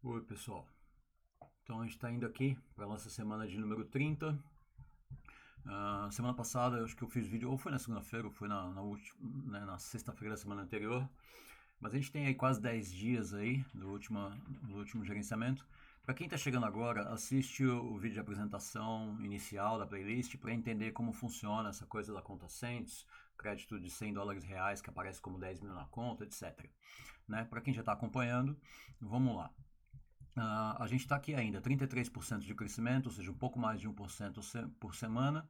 Oi, pessoal. Então a gente está indo aqui para a nossa semana de número 30. Semana passada, eu acho que eu fiz vídeo, ou foi na segunda-feira, ou foi na sexta-feira da semana anterior. Mas a gente tem aí quase 10 dias aí do último gerenciamento. Para quem está chegando agora, assiste o vídeo de apresentação inicial da playlist para entender como funciona essa coisa da conta Cents, crédito de 100 dólares reais que aparece como 10 mil na conta, etc. Né? Para quem já está acompanhando, vamos lá. A gente está aqui ainda, 33% de crescimento, ou seja, um pouco mais de 1% por semana,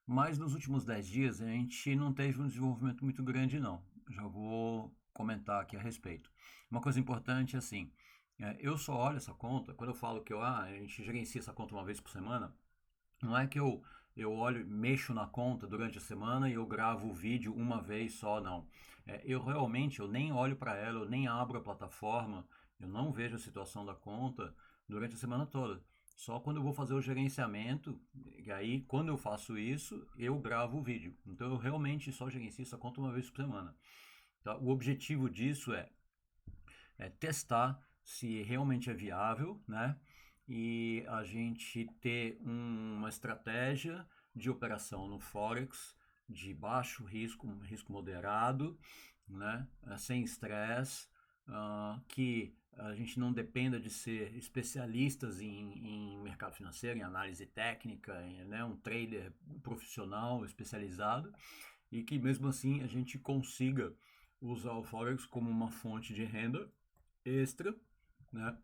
mas nos últimos 10 dias a gente não teve um desenvolvimento muito grande, não. Já vou comentar aqui a respeito. Uma coisa importante é assim, eu só olho essa conta, quando eu falo que a gente gerencia essa conta uma vez por semana, não é que eu olho, mexo na conta durante a semana e eu gravo o vídeo uma vez só, não. Eu nem olho para ela, eu nem abro a plataforma, eu não vejo a situação da conta durante a semana toda. Só quando eu vou fazer o gerenciamento, e aí quando eu faço isso, eu gravo o vídeo. Então eu realmente só gerencio essa conta uma vez por semana. Tá? O objetivo disso é testar se realmente é viável, né? E a gente ter uma estratégia de operação no Forex de baixo risco, um risco moderado, né? Sem estresse, que a gente não dependa de ser especialistas em mercado financeiro, em análise técnica, né? Um trader profissional especializado e que mesmo assim a gente consiga usar o Forex como uma fonte de renda extra, né?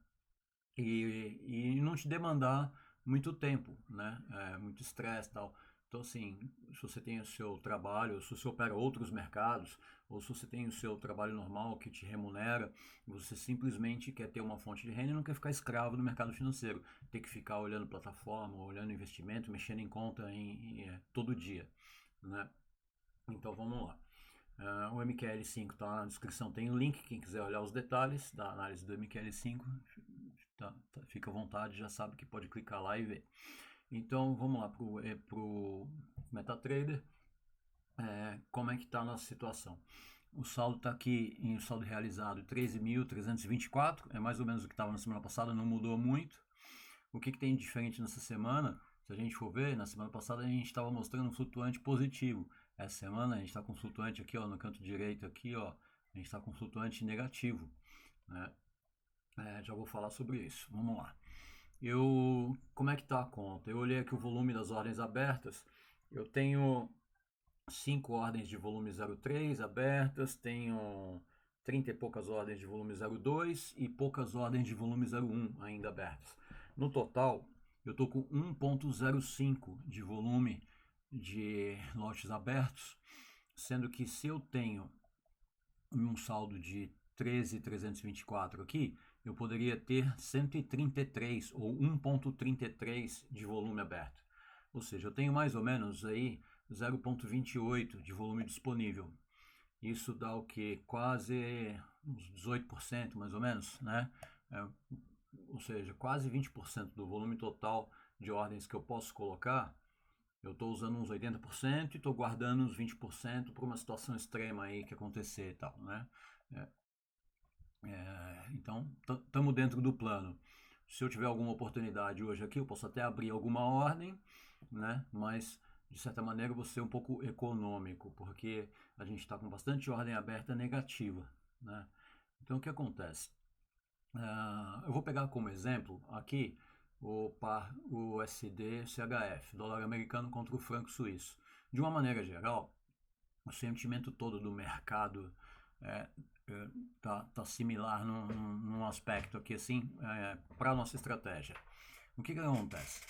E não te demandar muito tempo, né? Muito estresse e tal. Então, assim, se você tem o seu trabalho, se você opera outros mercados, ou se você tem o seu trabalho normal que te remunera, você simplesmente quer ter uma fonte de renda e não quer ficar escravo no mercado financeiro. Tem que ficar olhando plataforma, olhando investimento, mexendo em conta todo dia, né? Então, vamos lá. O MQL5 está na descrição, tem o link, quem quiser olhar os detalhes da análise do MQL5, fica à vontade, já sabe que pode clicar lá e ver. Então vamos lá para o MetaTrader, como é que está a nossa situação. O saldo está aqui em saldo realizado 13.324, é mais ou menos o que estava na semana passada, não mudou muito. O que tem de diferente nessa semana? Se a gente for ver, na semana passada a gente estava mostrando um flutuante positivo. Essa semana a gente está com um flutuante aqui, ó, no canto direito aqui, ó, a gente está com um flutuante negativo, né? Já vou falar sobre isso. Vamos lá. Como é que está a conta? Eu olhei aqui o volume das ordens abertas. Eu tenho 5 ordens de volume 0,3 abertas, tenho 30 e poucas ordens de volume 0,2 e poucas ordens de volume 0,1 ainda abertas. No total, eu estou com 1,05 de volume de lotes abertos, sendo que se eu tenho um saldo de 13.324 aqui, eu poderia ter 133 ou 1,33 de volume aberto. Ou seja, eu tenho mais ou menos aí 0,28 de volume disponível. Isso dá o que? Quase uns 18% mais ou menos, né? É, ou seja, quase 20% do volume total de ordens que eu posso colocar, eu estou usando uns 80% e estou guardando uns 20% para uma situação extrema aí que acontecer e tal, né? É, então, estamos dentro do plano. Se eu tiver alguma oportunidade hoje aqui, eu posso até abrir alguma ordem, né? Mas, de certa maneira, eu vou ser um pouco econômico, porque a gente está com bastante ordem aberta negativa, né? Então, o que acontece? Eu vou pegar como exemplo aqui o par USD CHF, dólar americano contra o franco suíço. De uma maneira geral, o sentimento todo do mercado é, tá similar num aspecto aqui assim para a nossa estratégia. O que acontece?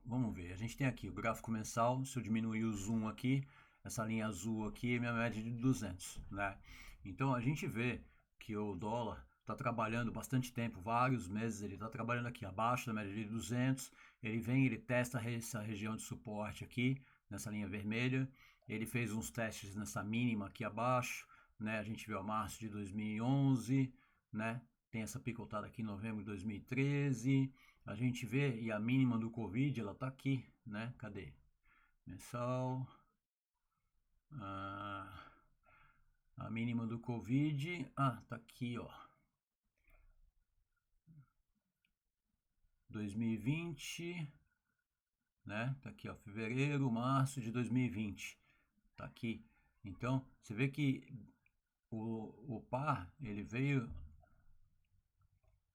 Vamos ver, a gente tem aqui o gráfico mensal, se eu diminuir o zoom aqui, essa linha azul aqui é minha média de 200, né? Então a gente vê que o dólar está trabalhando bastante tempo, vários meses ele está trabalhando aqui abaixo da média de 200, ele testa essa região de suporte aqui, nessa linha vermelha, ele fez uns testes nessa mínima aqui abaixo, né? A gente viu a março de 2011, né? Tem essa picotada aqui em novembro de 2013, a gente vê, e a mínima do Covid, ela tá aqui, né? Cadê? Mensal. Ah, a mínima do Covid. Ah, tá aqui, ó. 2020, né? Tá aqui, ó, fevereiro, março de 2020. Tá aqui. Então, você vê que o par, ele veio,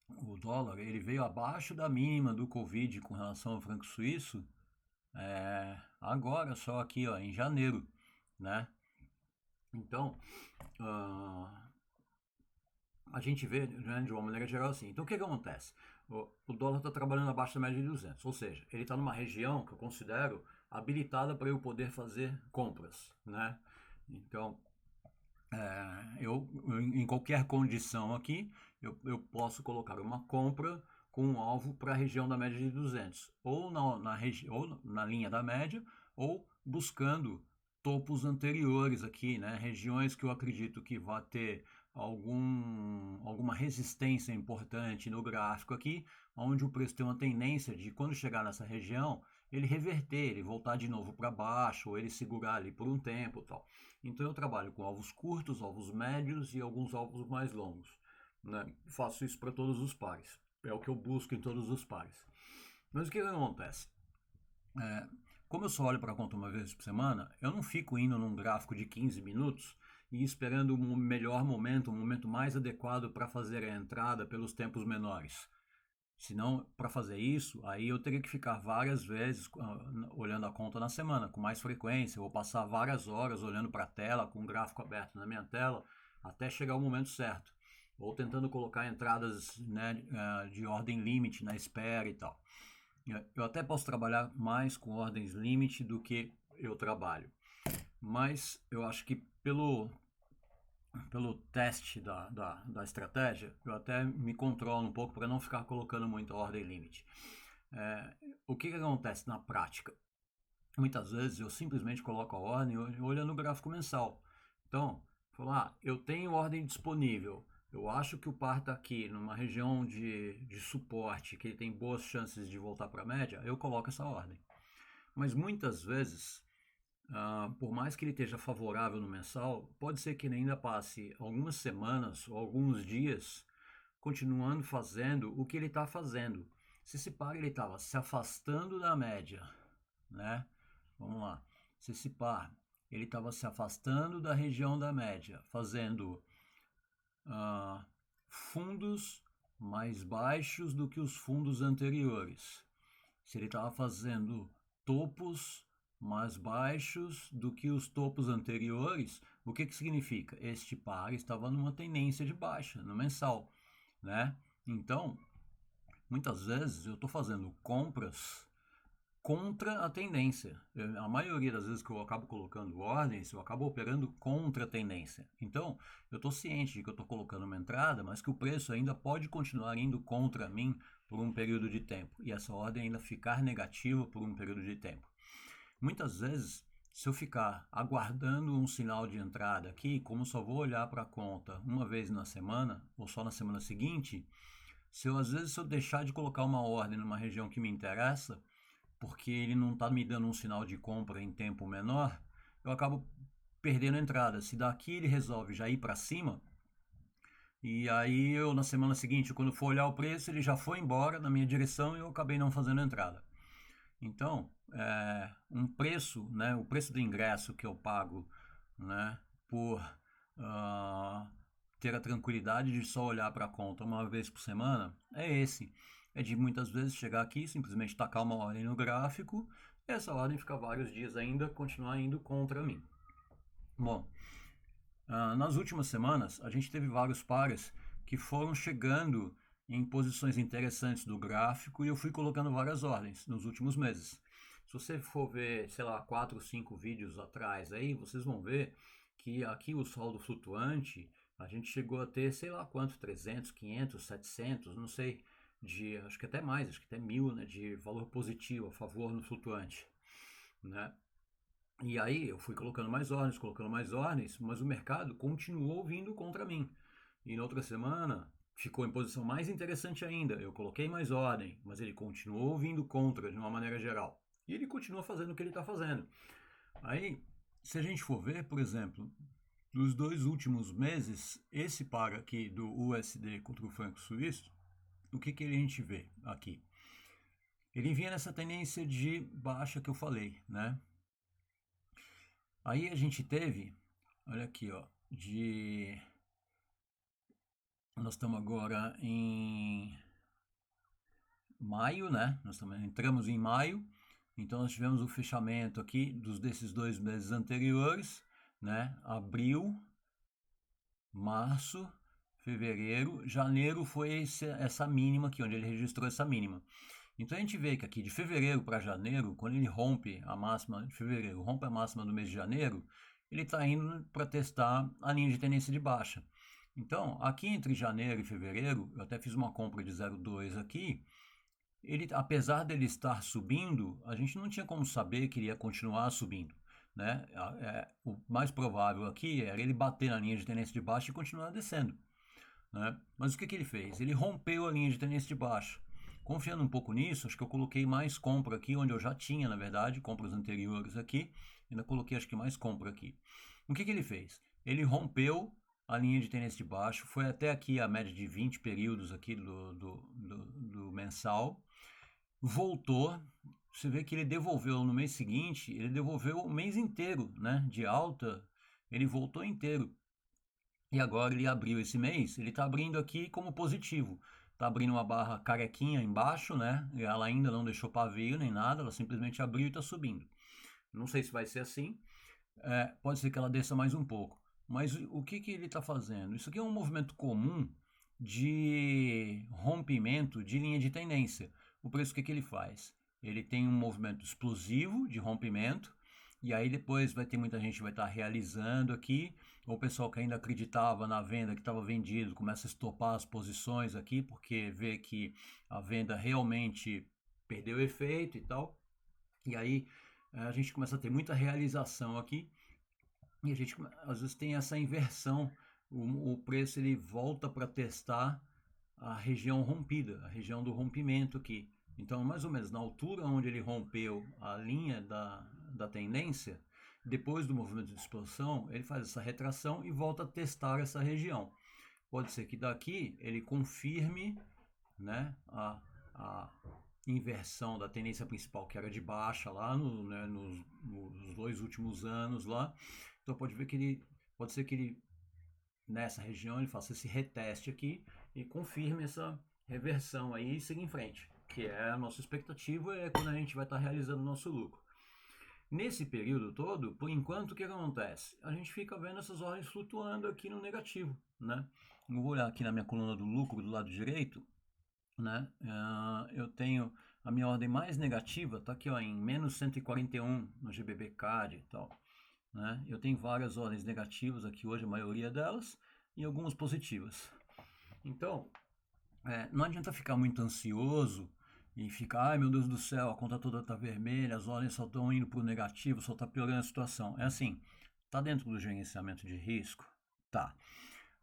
o dólar, ele veio abaixo da mínima do Covid com relação ao franco suíço, agora só aqui, ó, em janeiro, né? Então, a gente vê, né, de uma maneira geral assim. Então, o que acontece? O dólar está trabalhando abaixo da média de 200, ou seja, ele está numa região que eu considero habilitada para eu poder fazer compras, né? Então, em qualquer condição aqui, eu posso colocar uma compra com um alvo para a região da média de 200, ou ou na linha da média, ou buscando topos anteriores aqui, né? Regiões que eu acredito que vai ter alguma resistência importante no gráfico aqui, onde o preço tem uma tendência de, quando chegar nessa região, ele reverter, ele voltar de novo para baixo, ou ele segurar ali por um tempo e tal. Então eu trabalho com alvos curtos, alvos médios e alguns alvos mais longos, né? Faço isso para todos os pares. É o que eu busco em todos os pares. Mas o que acontece? Como eu só olho para a conta uma vez por semana, eu não fico indo num gráfico de 15 minutos e esperando um melhor momento, um momento mais adequado para fazer a entrada pelos tempos menores. Senão, para fazer isso, aí eu teria que ficar várias vezes olhando a conta na semana, com mais frequência. Eu vou passar várias horas olhando para a tela, com o gráfico aberto na minha tela, até chegar o momento certo. Ou tentando colocar entradas, né, de ordem limite na espera e tal. Eu até posso trabalhar mais com ordens limite do que eu trabalho. Mas eu acho que pelo teste da estratégia, eu até me controlo um pouco para não ficar colocando muita ordem limite. O que acontece na prática? Muitas vezes eu simplesmente coloco a ordem olhando o gráfico mensal. Então, falar, eu tenho ordem disponível, eu acho que o par está aqui numa região de suporte, que ele tem boas chances de voltar para a média, eu coloco essa ordem. Mas muitas vezes, por mais que ele esteja favorável no mensal, pode ser que ele ainda passe algumas semanas ou alguns dias continuando fazendo o que ele está fazendo. Se esse par ele estava se afastando da média, né? Vamos lá. Se esse par ele estava se afastando da região da média, fazendo fundos mais baixos do que os fundos anteriores. Se ele estava fazendo topos mais baixos do que os topos anteriores, o que significa? Este par estava numa tendência de baixa no mensal, né? Então, muitas vezes eu estou fazendo compras contra a tendência. A maioria das vezes que eu acabo colocando ordens, eu acabo operando contra a tendência. Então, eu estou ciente de que eu estou colocando uma entrada, mas que o preço ainda pode continuar indo contra mim por um período de tempo. E essa ordem ainda ficar negativa por um período de tempo. Muitas vezes, se eu ficar aguardando um sinal de entrada aqui, como só vou olhar para a conta uma vez na semana, ou só na semana seguinte, se eu deixar de colocar uma ordem numa região que me interessa, porque ele não está me dando um sinal de compra em tempo menor, eu acabo perdendo a entrada. Se daqui ele resolve já ir para cima, e aí eu na semana seguinte, quando for olhar o preço, ele já foi embora na minha direção e eu acabei não fazendo a entrada. Então, um preço, né, o preço do ingresso que eu pago, né, por ter a tranquilidade de só olhar para a conta uma vez por semana, é esse. É de muitas vezes chegar aqui, simplesmente tacar uma ordem no gráfico, e essa ordem ficar vários dias ainda, continuar indo contra mim. Bom, nas últimas semanas, a gente teve vários pares que foram chegando em posições interessantes do gráfico e eu fui colocando várias ordens nos últimos meses. Se você for ver, sei lá, 4 ou 5 vídeos atrás aí, vocês vão ver que aqui o saldo flutuante, a gente chegou a ter, sei lá quanto, 300, 500, 700, não sei, acho que até mais, acho que até 1000, né, de valor positivo a favor no flutuante, né? E aí eu fui colocando mais ordens, mas o mercado continuou vindo contra mim. E na outra semana ficou em posição mais interessante ainda. Eu coloquei mais ordem, mas ele continuou vindo contra de uma maneira geral. E ele continua fazendo o que ele está fazendo. Aí, se a gente for ver, por exemplo, nos 2 últimos meses, esse par aqui do USD contra o franco suíço, o que a gente vê aqui? ele vinha nessa tendência de baixa que eu falei, né? Aí a gente teve, olha aqui, ó, nós estamos agora em maio, né? Entramos em maio, então nós tivemos o fechamento aqui desses 2 meses anteriores, né? Abril, março, fevereiro, janeiro foi essa mínima aqui, onde ele registrou essa mínima. Então a gente vê que aqui de fevereiro para janeiro, quando ele rompe a máxima de fevereiro, rompe a máxima do mês de janeiro, ele está indo para testar a linha de tendência de baixa. Então, aqui entre janeiro e fevereiro, eu até fiz uma compra de 0,2 aqui, ele, apesar dele estar subindo, a gente não tinha como saber que ele ia continuar subindo. Né? O mais provável aqui era ele bater na linha de tendência de baixa e continuar descendo. Né? Mas o que ele fez? Ele rompeu a linha de tendência de baixa. Confiando um pouco nisso, acho que eu coloquei mais compra aqui, onde eu já tinha, na verdade, compras anteriores aqui. Ainda coloquei, acho que mais compra aqui. O que ele fez? Ele rompeu a linha de tendência de baixo, foi até aqui a média de 20 períodos aqui do mensal, voltou, você vê que ele devolveu no mês seguinte, ele devolveu o mês inteiro, né, de alta, ele voltou inteiro. E agora ele abriu esse mês, ele está abrindo aqui como positivo. Está abrindo uma barra carequinha embaixo, né? Ela ainda não deixou pavio nem nada, ela simplesmente abriu e está subindo. Não sei se vai ser assim, pode ser que ela desça mais um pouco. Mas o que ele está fazendo? Isso aqui é um movimento comum de rompimento de linha de tendência. O preço, o que ele faz? Ele tem um movimento explosivo de rompimento, e aí depois vai ter muita gente que vai estar realizando aqui, ou o pessoal que ainda acreditava na venda, que estava vendido, começa a estopar as posições aqui, porque vê que a venda realmente perdeu efeito e tal. E aí a gente começa a ter muita realização aqui, e a gente às vezes tem essa inversão, o preço ele volta para testar a região rompida, a região do rompimento aqui. Então, mais ou menos na altura onde ele rompeu a linha da tendência, depois do movimento de expansão, ele faz essa retração e volta a testar essa região. Pode ser que daqui ele confirme, né, a inversão da tendência principal, que era de baixa lá nos 2 últimos anos lá. Então pode ser que ele nessa região ele faça esse reteste aqui e confirme essa reversão aí e siga em frente, que é a nossa expectativa, é quando a gente vai estar realizando o nosso lucro. Nesse período todo, por enquanto, o que acontece? A gente fica vendo essas ordens flutuando aqui no negativo, né? Eu vou olhar aqui na minha coluna do lucro do lado direito, né? Eu tenho a minha ordem mais negativa, tá aqui ó, em menos 141 no GBB CAD e tal. Né? Eu tenho várias ordens negativas aqui hoje, a maioria delas, e algumas positivas. Então, não adianta ficar muito ansioso e ficar, ai meu Deus do céu, a conta toda está vermelha, as ordens só estão indo para o negativo, só está piorando a situação. É assim, está dentro do gerenciamento de risco? Tá.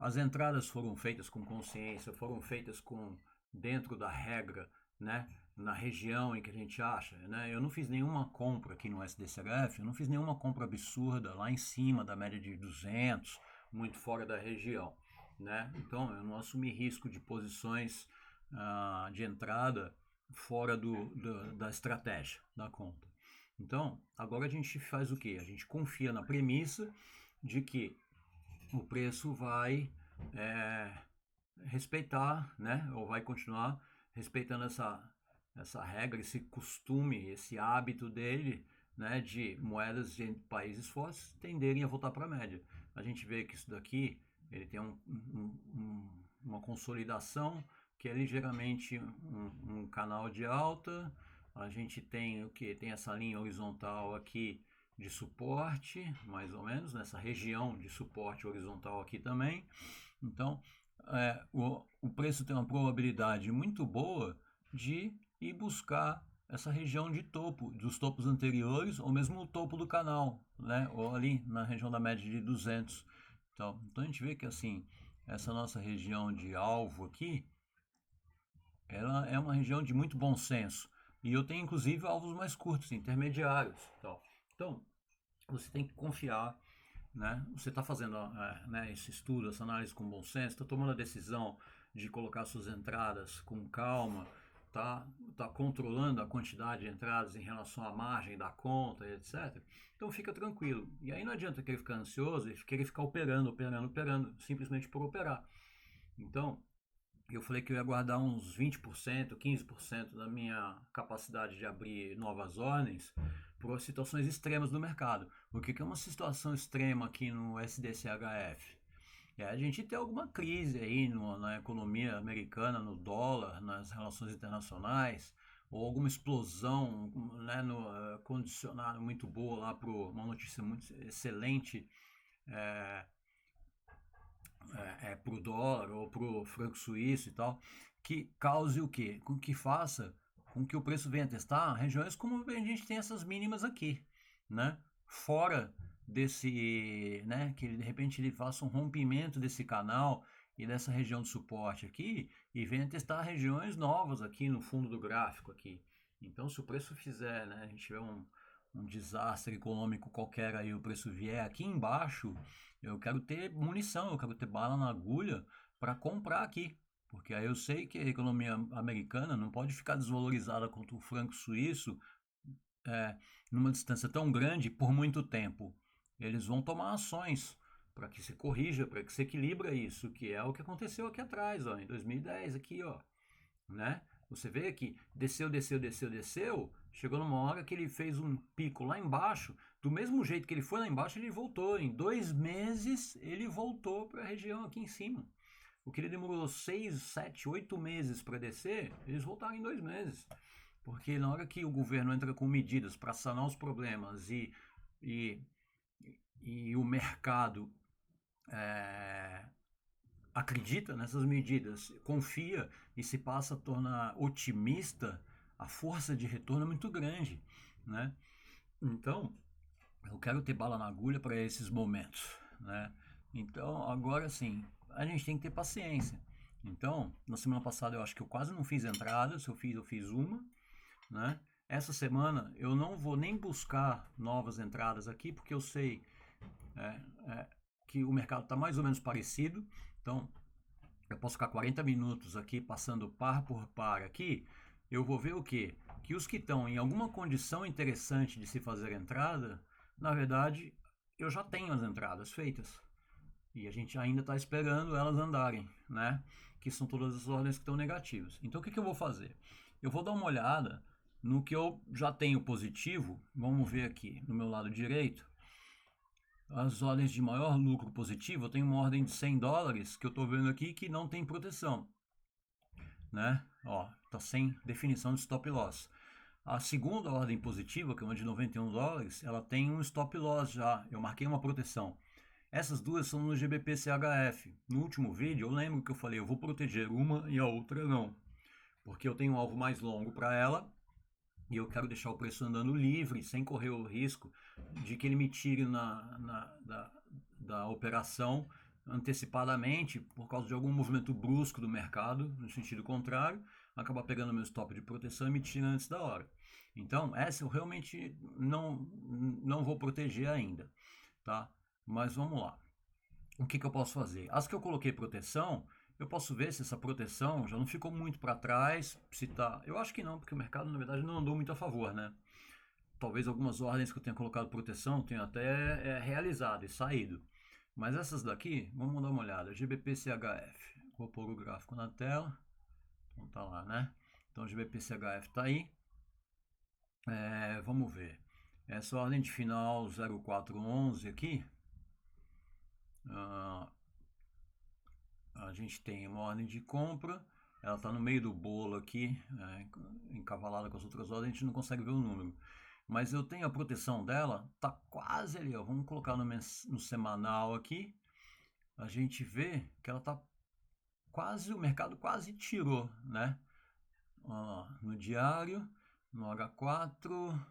As entradas foram feitas com consciência, foram feitas dentro da regra, né? Na região em que a gente acha, né? Eu não fiz nenhuma compra aqui no SDCF, eu não fiz nenhuma compra absurda lá em cima da média de 200, muito fora da região, né? Então eu não assumi risco de posições de entrada fora da estratégia da conta. Então agora a gente faz o que? A gente confia na premissa de que o preço vai respeitar, né? Ou vai continuar respeitando essa regra, esse costume, esse hábito dele, né, de moedas de países fortes tenderem a voltar para a média. A gente vê que isso daqui ele tem uma consolidação que é ligeiramente um canal de alta. A gente tem o que? Tem essa linha horizontal aqui de suporte, mais ou menos, nessa região de suporte horizontal aqui também. Então, o preço tem uma probabilidade muito boa de ir buscar essa região de topo, dos topos anteriores, ou mesmo o topo do canal, né? Ou ali na região da média de 200. Então a gente vê que assim, essa nossa região de alvo aqui, ela é uma região de muito bom senso. E eu tenho inclusive alvos mais curtos, intermediários. Então você tem que confiar, né? Você está fazendo né, esse estudo, essa análise com bom senso, está tomando a decisão de colocar suas entradas com calma, tá controlando a quantidade de entradas em relação à margem da conta, etc. Então fica tranquilo. E aí não adianta querer ficar ansioso e querer ficar operando, simplesmente por operar. Então, eu falei que eu ia guardar uns 20%, 15% da minha capacidade de abrir novas ordens por situações extremas do mercado. O que é uma situação extrema aqui no SDCHF? É a gente ter alguma crise aí na economia americana, no dólar, nas relações internacionais, ou alguma explosão, né, no condicionado muito boa lá para uma notícia muito excelente é, para o dólar ou para o franco suíço e tal, que cause o quê? Que faça com que o preço venha testar regiões como a gente tem essas mínimas aqui, né? Fora desse, né, que de repente ele faça um rompimento desse canal e dessa região de suporte aqui e venha testar regiões novas aqui no fundo do gráfico aqui. Então, se o preço fizer, né, a gente tiver um desastre econômico qualquer aí, o preço vier aqui embaixo, eu quero ter munição, eu quero ter bala na agulha para comprar aqui. Porque aí eu sei que a economia americana não pode ficar desvalorizada contra o franco suíço é, numa distância tão grande por muito tempo. Eles vão tomar ações para que se corrija, para que se equilibre isso, que é o que aconteceu aqui atrás, ó, em 2010, aqui, ó, né? Você vê que desceu, chegou numa hora que ele fez um pico lá embaixo, do mesmo jeito que ele foi lá embaixo, ele voltou. Em 2 meses, ele voltou para a região aqui em cima. O que ele demorou 6, 7, 8 meses para descer, eles voltaram em 2 meses. Porque na hora que o governo entra com medidas para sanar os problemas e, e o mercado acredita nessas medidas, confia e se passa a tornar otimista, a força de retorno é muito grande, né? Então, eu quero ter bala na agulha para esses momentos, né? Então, agora sim, a gente tem que ter paciência. Então, na semana passada eu acho que eu quase não fiz entrada, se eu fiz uma, né? Essa semana eu não vou nem buscar novas entradas aqui, porque eu sei é, é, que o mercado está mais ou menos parecido. Então, eu posso ficar 40 minutos aqui passando par por par aqui. Eu vou ver o quê? Que os que estão em alguma condição interessante de se fazer entrada, na verdade, eu já tenho as entradas feitas. E a gente ainda está esperando elas andarem, né? Que são todas as ordens que estão negativas. Então, o que eu vou fazer? Eu vou dar uma olhada no que eu já tenho positivo. Vamos ver aqui no meu lado direito. As ordens de maior lucro positivo, eu tenho uma ordem de $100 que eu estou vendo aqui que não tem proteção, né? Ó, tá sem definição de stop loss. A segunda ordem positiva, que é uma de $91, ela tem um stop loss já. Eu marquei uma proteção. Essas duas são no GBP-CHF. No último vídeo eu lembro que eu falei, eu vou proteger uma e a outra não. Porque eu tenho um alvo mais longo para ela e eu quero deixar o preço andando livre, sem correr o risco de que ele me tire da operação antecipadamente por causa de algum movimento brusco do mercado, no sentido contrário, acabar pegando meu stop de proteção e me tirando antes da hora. Então, essa eu realmente não vou proteger ainda, tá? Mas vamos lá. O que eu posso fazer? As que eu coloquei proteção, eu posso ver se essa proteção já não ficou muito para trás, se tá. Eu acho que não, porque o mercado na verdade não andou muito a favor, né? Talvez algumas ordens que eu tenha colocado proteção tenham até realizado e saído. Mas essas daqui, vamos dar uma olhada. GBP-CHF. Vou pôr o gráfico na tela. Então tá lá, né? Então GBP-CHF tá aí. Vamos ver. Essa ordem de final 0411 aqui. A gente tem uma ordem de compra, ela está no meio do bolo aqui, encavalada com as outras ordens, a gente não consegue ver o número. Mas eu tenho a proteção dela, tá quase ali, ó. Vamos colocar no semanal aqui. A gente vê que ela tá quase, o mercado quase tirou, né? Ó, no diário, no H4,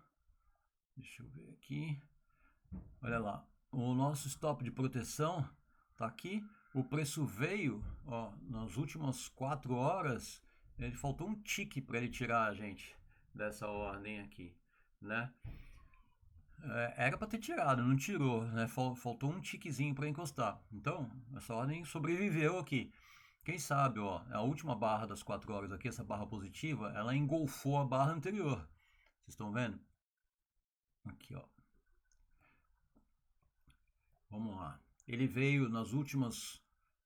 deixa eu ver aqui. Olha lá, o nosso stop de proteção tá aqui. O preço veio, ó, nas últimas 4 horas, ele faltou um tique para ele tirar a gente dessa ordem aqui, né? Era para ter tirado, não tirou, né? Faltou um tiquezinho para encostar. Então, essa ordem sobreviveu aqui. Quem sabe, ó, a última barra das 4 horas aqui, essa barra positiva, ela engolfou a barra anterior. Vocês estão vendo? Aqui, ó. Vamos lá. Ele veio nas últimas,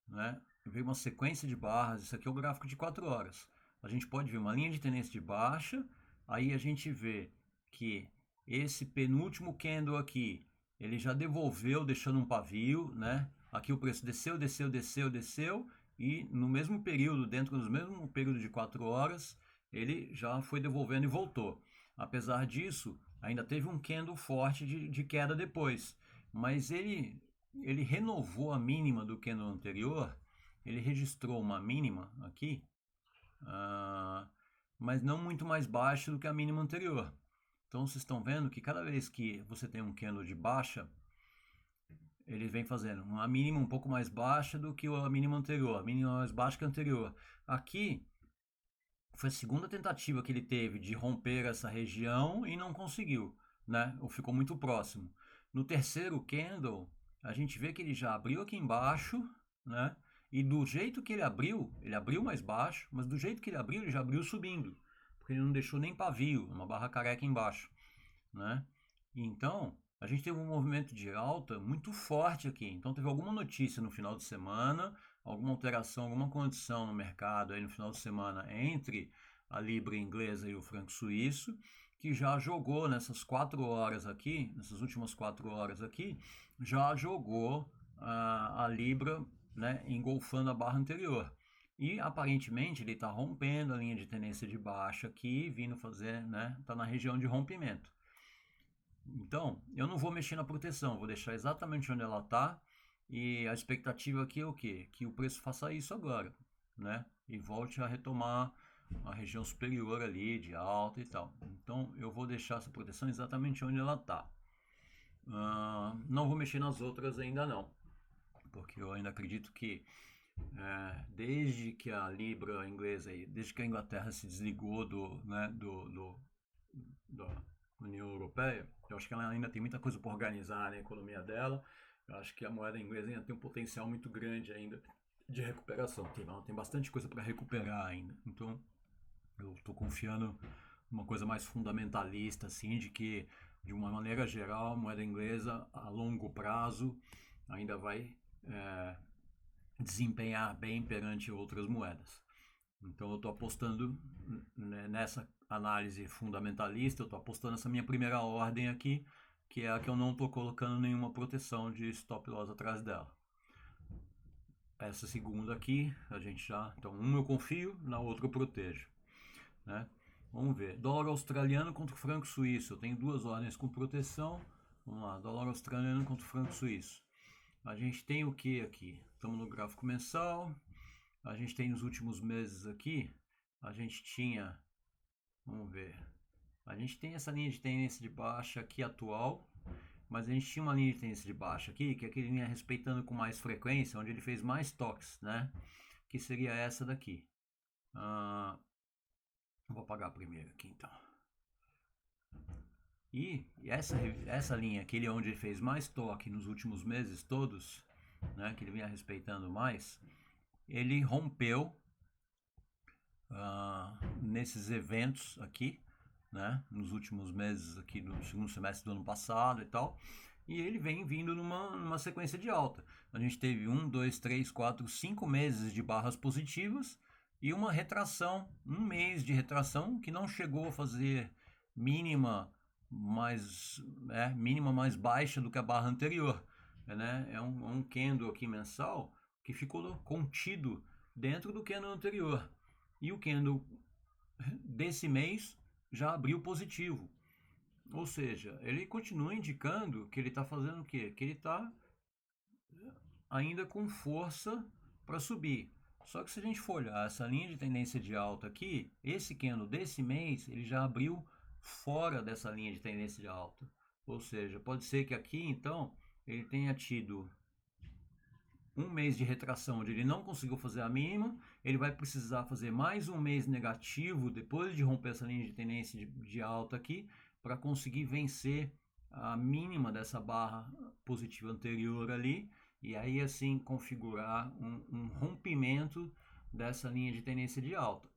né? Veio uma sequência de barras. Isso aqui é o gráfico de 4 horas. A gente pode ver uma linha de tendência de baixa. Aí a gente vê que esse penúltimo candle aqui, ele já devolveu, deixando um pavio, né? Aqui o preço desceu, desceu, desceu, desceu. E no mesmo período, dentro do mesmo período de 4 horas, ele já foi devolvendo e voltou. Apesar disso, ainda teve um candle forte de queda depois. Mas ele renovou a mínima do candle anterior, ele registrou uma mínima aqui, mas não muito mais baixa do que a mínima anterior. Então vocês estão vendo que cada vez que você tem um candle de baixa, ele vem fazendo uma mínima um pouco mais baixa do que a mínima anterior, a mínima mais baixa que a anterior. Aqui foi a segunda tentativa que ele teve de romper essa região e não conseguiu, né? Ou ficou muito próximo. No terceiro candle, a gente vê que ele já abriu aqui embaixo, né? E do jeito que ele abriu mais baixo, mas do jeito que ele já abriu subindo, porque ele não deixou nem pavio, uma barra careca embaixo, né? Então, a gente teve um movimento de alta muito forte aqui. Então, teve alguma notícia no final de semana, alguma alteração, alguma condição no mercado aí no final de semana entre a libra inglesa e o franco suíço, que já jogou nessas 4 horas aqui, nessas últimas 4 horas aqui, já jogou a libra, né, engolfando a barra anterior. E aparentemente ele está rompendo a linha de tendência de baixa aqui, vindo fazer, né, está na região de rompimento. Então, eu não vou mexer na proteção, vou deixar exatamente onde ela está. E a expectativa aqui é o quê? Que o preço faça isso agora, né? E volte a retomar a região superior ali, de alta e tal. Então, eu vou deixar essa proteção exatamente onde ela está. Não vou mexer nas outras ainda não, porque eu ainda acredito que desde que a libra inglesa, desde que a Inglaterra se desligou da União Europeia, eu acho que ela ainda tem muita coisa para organizar na economia dela. Eu acho que a moeda inglesa ainda tem um potencial muito grande ainda de recuperação. Ela tem bastante coisa para recuperar ainda. Então, eu estou confiando numa coisa mais fundamentalista, assim, de que, de uma maneira geral, a moeda inglesa, a longo prazo, ainda vai desempenhar bem perante outras moedas. Então eu estou apostando nessa análise fundamentalista, eu estou apostando nessa minha primeira ordem aqui, que é a que eu não estou colocando nenhuma proteção de stop loss atrás dela. Essa segunda aqui, a gente já... Então, uma eu confio, na outra eu protejo, né? Vamos ver. Dólar australiano contra o franco suíço. Eu tenho 2 ordens com proteção. Vamos lá, dólar australiano contra o franco suíço. A gente tem o que aqui? Estamos no gráfico mensal. A gente tem nos últimos meses aqui, a gente tinha, vamos ver, a gente tem essa linha de tendência de baixa aqui atual, mas a gente tinha uma linha de tendência de baixa aqui, que é aquele linha respeitando com mais frequência, onde ele fez mais toques, né? Que seria essa daqui. Vou apagar primeiro aqui então. E essa linha, aquele onde ele fez mais toque nos últimos meses todos, né? Que ele vinha respeitando mais, ele rompeu nesses eventos aqui, né, nos últimos meses aqui do segundo semestre do ano passado e tal, e ele vem vindo numa sequência de alta. A gente teve 1, 2, 3, 4, 5 meses de barras positivas e uma retração, um mês de retração que não chegou a fazer mínima mais baixa do que a barra anterior, né? É um candle aqui mensal que ficou contido dentro do candle anterior. E o candle desse mês já abriu positivo. Ou seja, ele continua indicando que ele está fazendo o quê? Que ele está ainda com força para subir. Só que se a gente for olhar essa linha de tendência de alta aqui, esse candle desse mês, ele já abriu fora dessa linha de tendência de alta. Ou seja, pode ser que aqui, então, ele tenha tido um mês de retração onde ele não conseguiu fazer a mínima, ele vai precisar fazer mais um mês negativo depois de romper essa linha de tendência de alta aqui, para conseguir vencer a mínima dessa barra positiva anterior ali, e aí assim configurar um rompimento dessa linha de tendência de alta.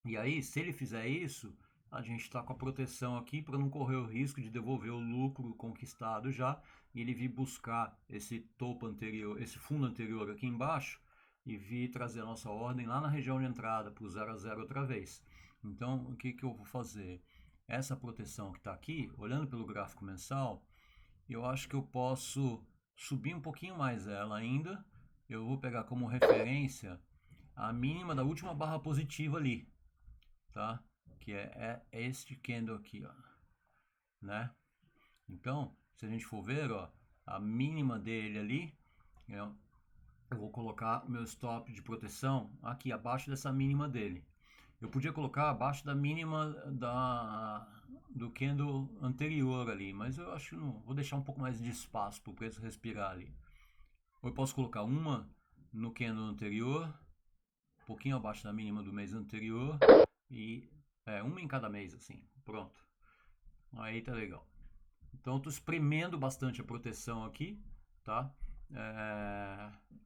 E aí, se ele fizer isso, a gente está com a proteção aqui para não correr o risco de devolver o lucro conquistado já e ele vir buscar esse topo anterior, esse fundo anterior aqui embaixo e vir trazer a nossa ordem lá na região de entrada para o 0 a 0 outra vez. Então, o que eu vou fazer? Essa proteção que está aqui, olhando pelo gráfico mensal, eu acho que eu posso subir um pouquinho mais ela ainda. Eu vou pegar como referência a mínima da última barra positiva ali, tá? Que é este candle aqui, ó, né? Então, se a gente for ver, ó, a mínima dele ali, eu vou colocar o meu stop de proteção aqui abaixo dessa mínima dele. Eu podia colocar abaixo da mínima do candle anterior ali, mas eu acho que não, vou deixar um pouco mais de espaço para o preço respirar ali. Ou eu posso colocar uma no candle anterior, um pouquinho abaixo da mínima do mês anterior e uma em cada mês assim, pronto. Aí tá legal. Então eu tô espremendo bastante a proteção aqui, tá?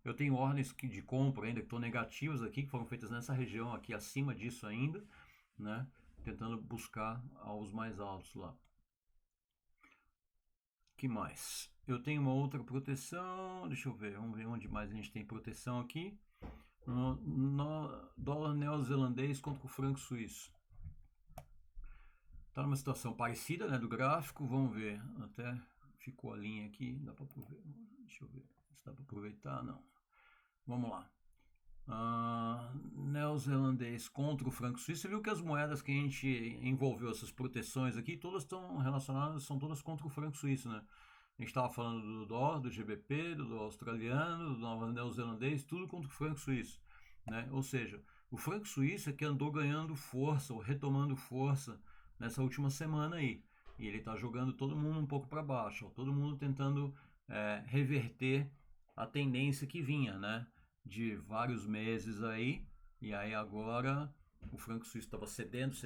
Eu tenho ordens de compra ainda que estão negativas aqui, que foram feitas nessa região aqui, acima disso ainda, né? Tentando buscar alvos mais altos lá. Que mais? Eu tenho uma outra proteção, deixa eu ver, vamos ver onde mais a gente tem proteção aqui. No dólar neozelandês contra o franco suíço. Tá numa situação parecida, né, do gráfico, vamos ver, até ficou a linha aqui, dá para aproveitar, deixa eu ver se dá para aproveitar, não. Vamos lá. Neozelandês contra o franco suíço. Você viu que as moedas que a gente envolveu essas proteções aqui, todas estão relacionadas, são todas contra o franco suíço, né? A gente estava falando do dólar, do GBP, do dólar australiano, do neozelandês, tudo contra o franco suíço, né? Ou seja, o franco suíço é que andou ganhando força, ou retomando força nessa última semana aí. E ele está jogando todo mundo um pouco para baixo, ó, todo mundo tentando reverter a tendência que vinha, né? De vários meses aí, e aí agora o franco suíço estava cedendo,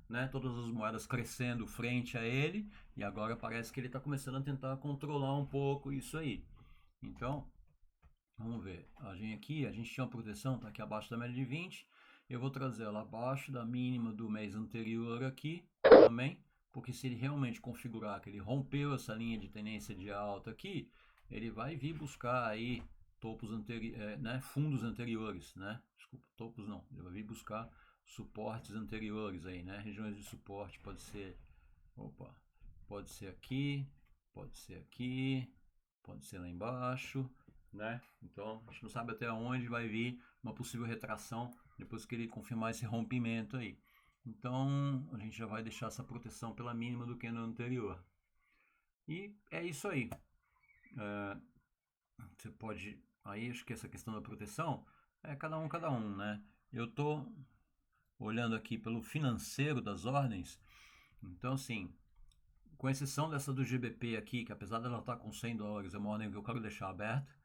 né? Todas as moedas crescendo frente a ele, e agora parece que ele está começando a tentar controlar um pouco isso aí. Então, vamos ver, a gente tinha uma proteção, está aqui abaixo da média de 20, eu vou trazer ela abaixo da mínima do mês anterior aqui também, porque se ele realmente configurar que ele rompeu essa linha de tendência de alta aqui, ele vai vir buscar aí topos anteriores, né, fundos anteriores, né? Desculpa, topos não. Ele vai vir buscar suportes anteriores aí, né? Regiões de suporte pode ser, pode ser aqui, pode ser aqui, pode ser lá embaixo, né? Então a gente não sabe até onde vai vir uma possível retração depois que ele confirmar esse rompimento aí. Então a gente já vai deixar essa proteção pela mínima do que no anterior. E é isso aí. Você pode, aí acho que essa questão da proteção é cada um, né? Eu tô olhando aqui pelo financeiro das ordens, então assim, com exceção dessa do GBP aqui, que apesar dela estar com 100 dólares, é uma ordem que eu quero deixar aberta,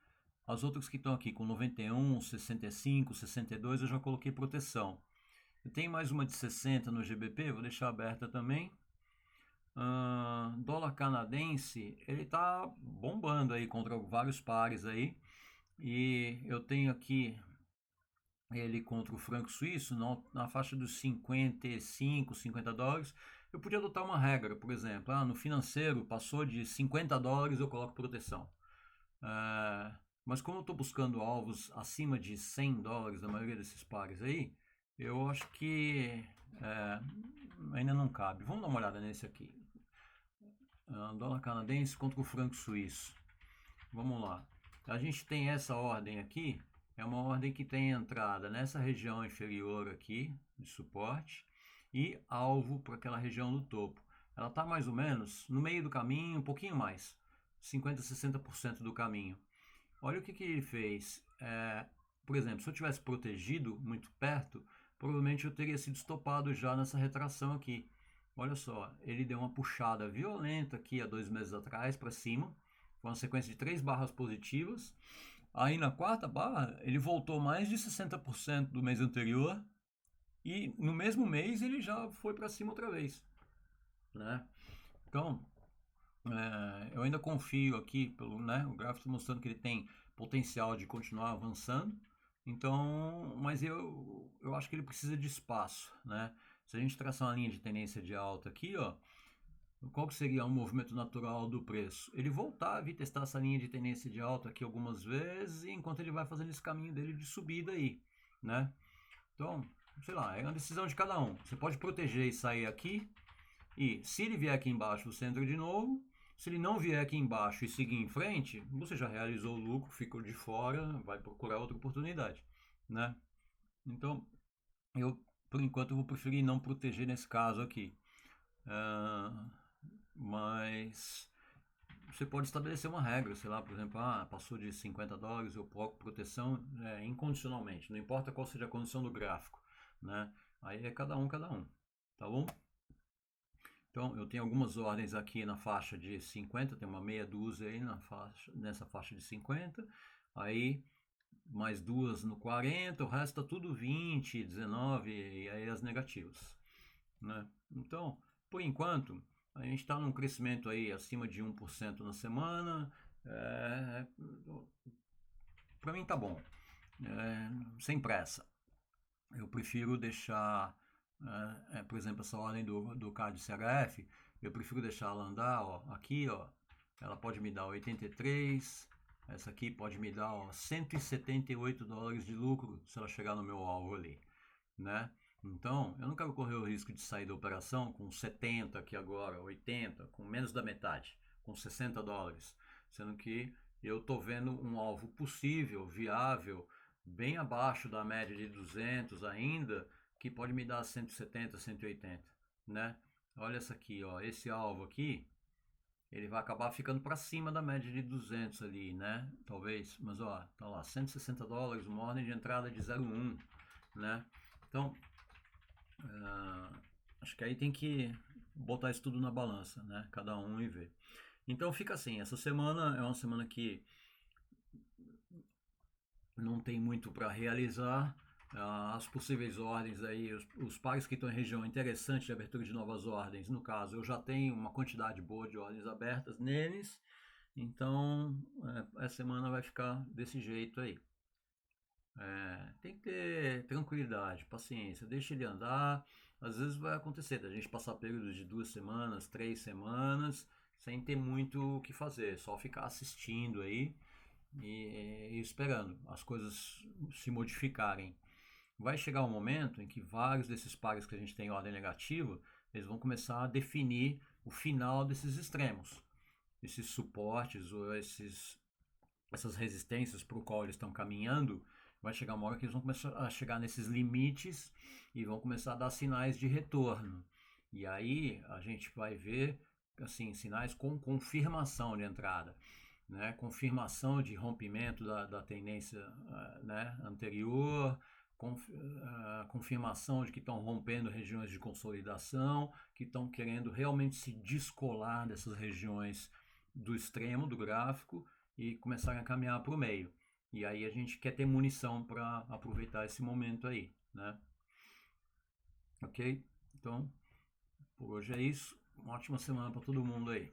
as outras que estão aqui com 91, 65, 62, eu já coloquei proteção. Eu tenho mais uma de 60 no GBP, vou deixar aberta também. Dólar canadense, ele tá bombando aí contra vários pares aí. E eu tenho aqui ele contra o franco suíço na faixa dos 55, 50 dólares. Eu podia adotar uma regra, por exemplo, no financeiro passou de 50 dólares eu coloco proteção. Mas como eu estou buscando alvos acima de 100 dólares na maioria desses pares aí, eu acho que ainda não cabe. Vamos dar uma olhada nesse aqui. Dólar canadense contra o franco suíço. Vamos lá. A gente tem essa ordem aqui, é uma ordem que tem entrada nessa região inferior aqui, de suporte, e alvo para aquela região do topo. Ela está mais ou menos no meio do caminho, um pouquinho mais, 50, 60% do caminho. Olha o que ele fez. Por exemplo, se eu tivesse protegido muito perto, provavelmente eu teria sido estopado já nessa retração aqui. Olha só, ele deu uma puxada violenta aqui há 2 meses atrás para cima, uma sequência de 3 barras positivas. Aí na quarta barra ele voltou mais de 60% do mês anterior e no mesmo mês ele já foi para cima outra vez, né? Então eu ainda confio aqui pelo, né, o gráfico está mostrando que ele tem potencial de continuar avançando, Então, mas eu acho que ele precisa de espaço, né? Se a gente traçar uma linha de tendência de alta aqui, ó, qual que seria o movimento natural do preço? Ele voltar a vir testar essa linha de tendência de alta aqui algumas vezes, enquanto ele vai fazendo esse caminho dele de subida aí, né? Então, sei lá, é uma decisão de cada um. Você pode proteger e sair aqui, e se ele vier aqui embaixo, você entra de novo. Se ele não vier aqui embaixo e seguir em frente, você já realizou o lucro, ficou de fora, vai procurar outra oportunidade, né? Então, eu, por enquanto, eu vou preferir não proteger nesse caso aqui. Mas você pode estabelecer uma regra, sei lá, por exemplo, passou de $50, eu coloco proteção incondicionalmente, não importa qual seja a condição do gráfico, né? Aí é cada um, tá bom? Então, eu tenho algumas ordens aqui na faixa de 50, tem uma meia dúzia aí nessa faixa de 50, aí mais duas no 40, o resto tá tudo 20, 19 e aí as negativas, né? Então, por enquanto, a gente está num crescimento aí acima de 1% na semana, para mim tá bom, sem pressa. Eu prefiro deixar, por exemplo, essa ordem do CAD CHF, eu prefiro deixar ela andar, ó, aqui, ó, ela pode me dar 83, essa aqui pode me dar, ó, $178 de lucro se ela chegar no meu alvo ali, né? Então, eu não quero correr o risco de sair da operação com 70 aqui agora, 80, com menos da metade, com $60, sendo que eu estou vendo um alvo possível, viável, bem abaixo da média de 200 ainda, que pode me dar 170, 180, né? Olha essa aqui, ó, esse alvo aqui, ele vai acabar ficando para cima da média de 200 ali, né? Talvez, mas ó, tá lá, $160, uma ordem de entrada de 0,1, né? Então, acho que aí tem que botar isso tudo na balança, né? Cada um e ver. Então fica assim, essa semana é uma semana que não tem muito para realizar. As possíveis ordens aí, os pares que estão em região interessante de abertura de novas ordens, no caso, eu já tenho uma quantidade boa de ordens abertas neles, então essa semana vai ficar desse jeito aí. Tem que ter tranquilidade, paciência, deixa ele andar. Às vezes vai acontecer da gente passar períodos de 2 semanas, 3 semanas, sem ter muito o que fazer, só ficar assistindo aí e esperando as coisas se modificarem. Vai chegar um momento em que vários desses pares que a gente tem em ordem negativa, eles vão começar a definir o final desses extremos, esses suportes ou essas resistências para o qual eles estão caminhando. Vai chegar uma hora que eles vão começar a chegar nesses limites e vão começar a dar sinais de retorno. E aí a gente vai ver assim sinais com confirmação de entrada, né? Confirmação de rompimento da tendência, né, anterior, confirmação de que estão rompendo regiões de consolidação, que estão querendo realmente se descolar dessas regiões do extremo do gráfico e começarem a caminhar para o meio. E aí a gente quer ter munição para aproveitar esse momento aí, né? Ok? Então, por hoje é isso. Uma ótima semana para todo mundo aí.